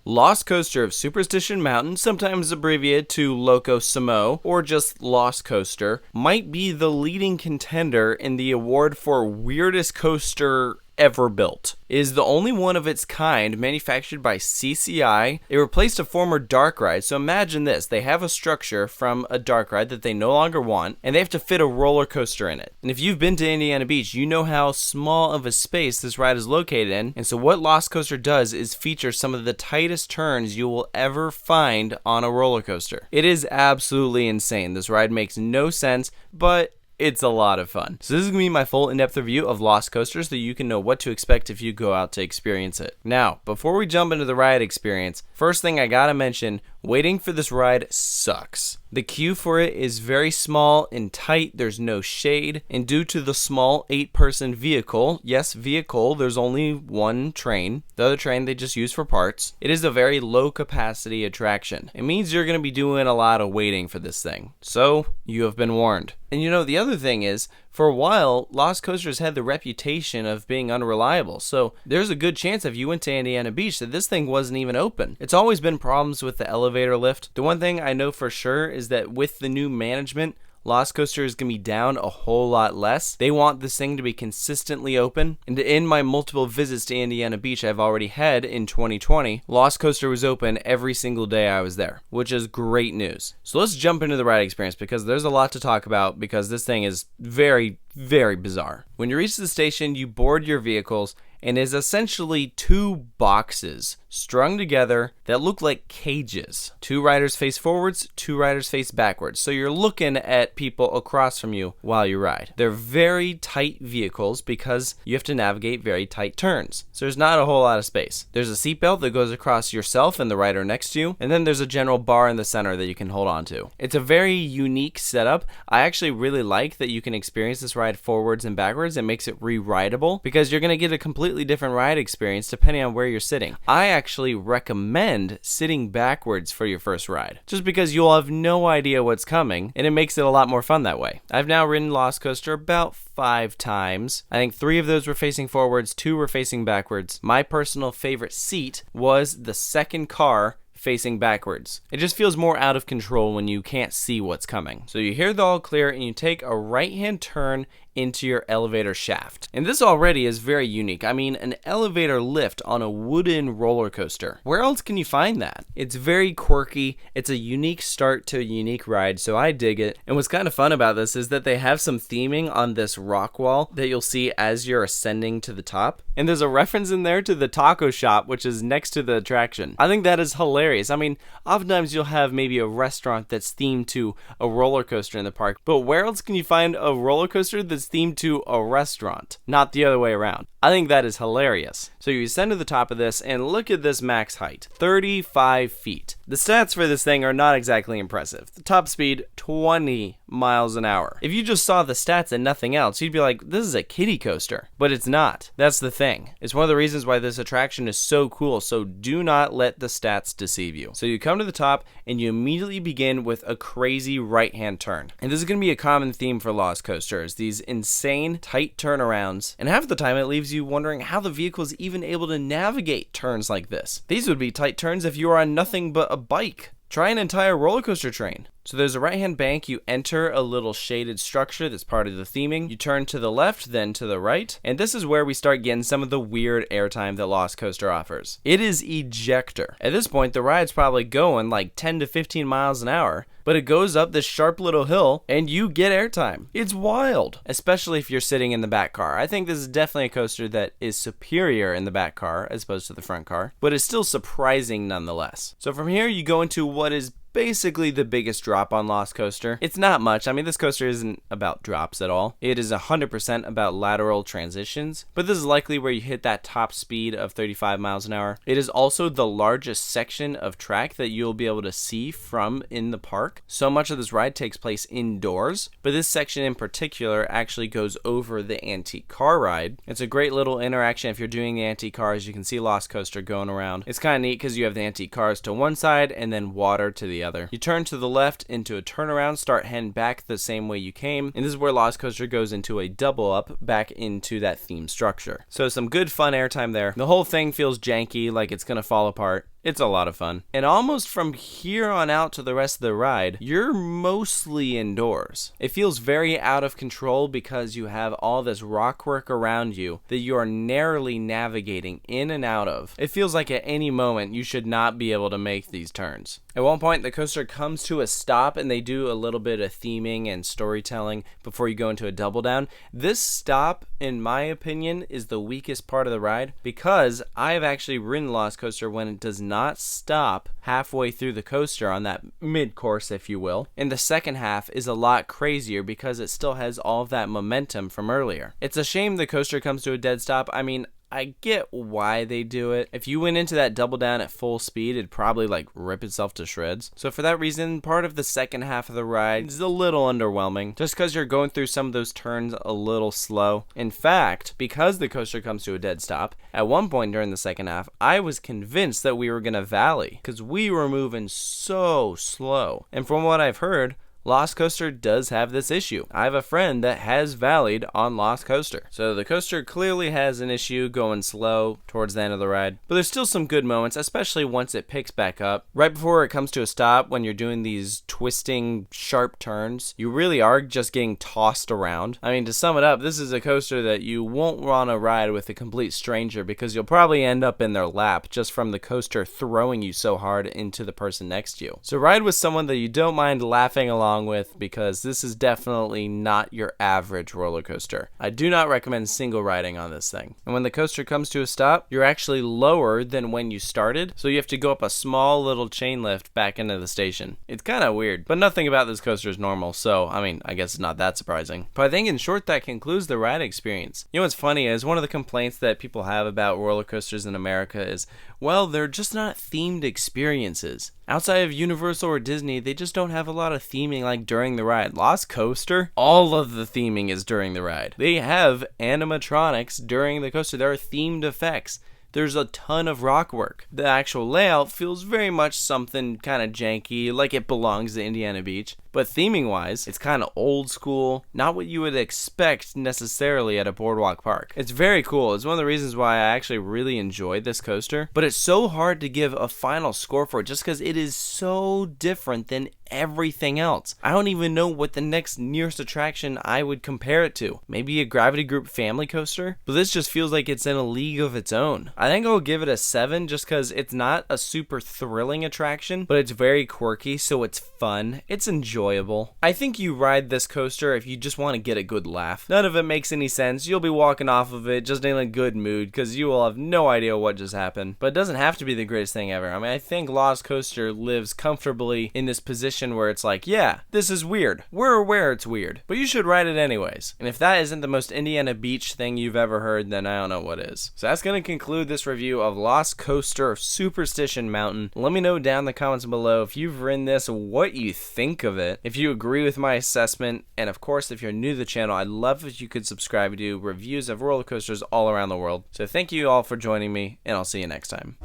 Lost Coaster of Superstition Mountain, sometimes abbreviated to LOCOSUMO or just Lost Coaster, might be the leading contender in the award for weirdest coaster ever built. It is the only one of its kind manufactured by CCI. It replaced a former dark ride, so imagine this. They have a structure from a dark ride that they no longer want, and they have to fit a roller coaster in it. And if you've been to Indiana Beach, you know how small of a space this ride is located in, and so what Lost Coaster does is feature some of the tightest turns you will ever find on a roller coaster. It is absolutely insane. This ride makes no sense, but it's a lot of fun. So this is going to be my full in-depth review of Lost Coaster so you can know what to expect if you go out to experience it. Now, before we jump into the ride experience, first thing I gotta mention, waiting for this ride sucks. The queue for it is very small and tight, there's no shade, and due to the small 8-person vehicle, yes, vehicle, there's only one train. The other train they just use for parts. It is a very low capacity attraction. It means you're going to be doing a lot of waiting for this thing. So, you have been warned. And you know, the other thing is, for a while, Lost Coasters had the reputation of being unreliable, so there's a good chance if you went to Indiana Beach that this thing wasn't even open. It's always been problems with the elevator lift. The one thing I know for sure is that with the new management, Lost Coaster is going to be down a whole lot less. They want this thing to be consistently open. And in my multiple visits to Indiana Beach I've already had in 2020, Lost Coaster was open every single day I was there, which is great news. So let's jump into the ride experience because there's a lot to talk about because this thing is very, very bizarre. When you reach the station, you board your vehicles and is essentially 2 boxes strung together that look like cages. 2 riders face forwards, 2 riders face backwards. So you're looking at people across from you while you ride. They're very tight vehicles because you have to navigate very tight turns. So there's not a whole lot of space. There's a seatbelt that goes across yourself and the rider next to you, and then there's a general bar in the center that you can hold on to. It's a very unique setup. I actually really like that you can experience this ride forwards and backwards. It makes it re-rideable because you're going to get a completely different ride experience depending on where you're sitting. I actually recommend sitting backwards for your first ride, just because you'll have no idea what's coming, and it makes it a lot more fun that way. I've now ridden Lost Coaster about 5 times. I think 3 of those were facing forwards, 2 were facing backwards. My personal favorite seat was the second car facing backwards. It just feels more out of control when you can't see what's coming. So you hear the all clear and you take a right-hand turn into your elevator shaft. And this already is very unique. I mean, an elevator lift on a wooden roller coaster. Where else can you find that? It's very quirky. It's a unique start to a unique ride, so I dig it. And what's kind of fun about this is that they have some theming on this rock wall that you'll see as you're ascending to the top. And there's a reference in there to the taco shop, which is next to the attraction. I think that is hilarious. I mean, oftentimes you'll have maybe a restaurant that's themed to a roller coaster in the park, but where else can you find a roller coaster that's themed to a restaurant, not the other way around? I think that is hilarious. So you ascend to the top of this and look at this max height, 35 feet. The stats for this thing are not exactly impressive. The top speed, 20 miles an hour. If you just saw the stats and nothing else, you'd be like, this is a kiddie coaster. But it's not. That's the thing. It's one of the reasons why this attraction is so cool, so do not let the stats deceive you. So you come to the top and you immediately begin with a crazy right-hand turn. And this is going to be a common theme for Lost Coasters, these insane tight turnarounds. And half the time it leaves you wondering how the vehicle is even able to navigate turns like this. These would be tight turns if you were on nothing but a bike. Try an entire roller coaster train. So there's a right-hand bank, you enter a little shaded structure that's part of the theming, you turn to the left, then to the right, and this is where we start getting some of the weird airtime that Lost Coaster offers. It is ejector. At this point, the ride's probably going like 10 to 15 miles an hour, but it goes up this sharp little hill, and you get airtime. It's wild, especially if you're sitting in the back car. I think this is definitely a coaster that is superior in the back car as opposed to the front car, but it's still surprising nonetheless. So from here, you go into what is basically the biggest drop on Lost Coaster. It's not much. I mean, this coaster isn't about drops at all. It is 100% about lateral transitions, but this is likely where you hit that top speed of 35 miles an hour. It is also the largest section of track that you'll be able to see from in the park. So much of this ride takes place indoors, but this section in particular actually goes over the antique car ride. It's a great little interaction if you're doing the antique cars. You can see Lost Coaster going around. It's kind of neat because you have the antique cars to one side and then water to the other. You turn to the left into a turnaround, start heading back the same way you came, and this is where Lost Coaster goes into a double up back into that theme structure. So some good fun airtime there. The whole thing feels janky, like it's gonna fall apart. It's a lot of fun. And almost from here on out to the rest of the ride, you're mostly indoors. It feels very out of control because you have all this rockwork around you that you are narrowly navigating in and out of. It feels like at any moment you should not be able to make these turns. At one point, the coaster comes to a stop and they do a little bit of theming and storytelling before you go into a double down. This stop, in my opinion, is the weakest part of the ride because I've actually ridden Lost Coaster when it does not stop halfway through the coaster on that mid-course, if you will. And the second half is a lot crazier because it still has all of that momentum from earlier. It's a shame the coaster comes to a dead stop. I mean, I get why they do it. If you went into that double down at full speed, it'd probably like rip itself to shreds. So for that reason, part of the second half of the ride is a little underwhelming, just because you're going through some of those turns a little slow. In fact, because the coaster comes to a dead stop, at one point during the second half, I was convinced that we were gonna valley, because we were moving so slow. And from what I've heard, Lost Coaster does have this issue. I have a friend that has valleyed on Lost Coaster. So the coaster clearly has an issue going slow towards the end of the ride. But there's still some good moments, especially once it picks back up. Right before it comes to a stop, when you're doing these twisting, sharp turns, you really are just getting tossed around. I mean, to sum it up, this is a coaster that you won't want to ride with a complete stranger because you'll probably end up in their lap just from the coaster throwing you so hard into the person next to you. So ride with someone that you don't mind laughing along with, because this is definitely not your average roller coaster. I do not recommend single riding on this thing. And when the coaster comes to a stop, you're actually lower than when you started, so you have to go up a small little chain lift back into the station. It's kind of weird, but nothing about this coaster is normal, so I mean, I guess it's not that surprising. But I think in short, that concludes the ride experience. You know what's funny is one of the complaints that people have about roller coasters in America is, well, they're just not themed experiences. Outside of Universal or Disney, they just don't have a lot of theming like during the ride. Lost Coaster, all of the theming is during the ride. They have animatronics during the coaster. There are themed effects. There's a ton of rock work. The actual layout feels very much something kind of janky, like it belongs to Indiana Beach. But theming wise, it's kind of old school, not what you would expect necessarily at a boardwalk park. It's very cool. It's one of the reasons why I actually really enjoyed this coaster, but it's so hard to give a final score for it just because it is so different than everything else. I don't even know what the next nearest attraction I would compare it to. Maybe a Gravity Group family coaster? But this just feels like it's in a league of its own. I think I'll give it a 7 just because it's not a super thrilling attraction, but it's very quirky, so it's fun. It's enjoyable. I think you ride this coaster if you just want to get a good laugh. None of it makes any sense. You'll be walking off of it just in a good mood because you will have no idea what just happened. But it doesn't have to be the greatest thing ever. I mean, I think Lost Coaster lives comfortably in this position where it's like, yeah, this is weird. We're aware it's weird, but you should ride it anyways. And if that isn't the most Indiana Beach thing you've ever heard, then I don't know what is. So that's going to conclude this review of Lost Coaster Superstition Mountain. Let me know down in the comments below if you've ridden this, what you think of it, if you agree with my assessment, and of course, if you're new to the channel, I'd love if you could subscribe to reviews of roller coasters all around the world. So thank you all for joining me, and I'll see you next time.